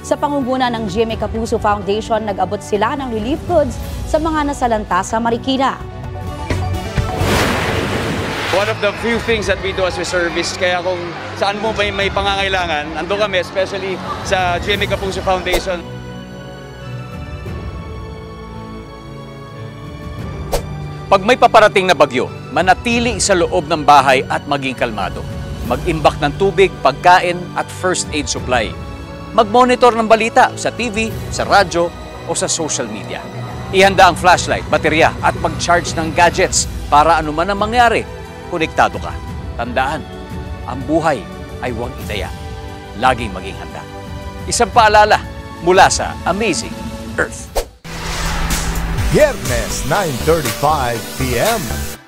Sa pangunguna ng GMA Kapuso Foundation, nag-abot sila ng relief goods sa mga nasalanta sa Marikina. One of the few things that we do as a service, kaya kung saan mo may pangangailangan, ando kami, especially sa GMA Kapuso Foundation. Pag may paparating na bagyo, manatili sa loob ng bahay at maging kalmado. Mag-imbak ng tubig, pagkain at first aid supply. Mag-monitor ng balita sa TV, sa radyo o sa social media. Ihanda ang flashlight, baterya at mag-charge ng gadgets para anuman ang mangyari, konektado ka. Tandaan, ang buhay ay huwag idaya. Laging maging handa. Isang paalala mula sa Amazing Earth. Viernes 9:35 p.m.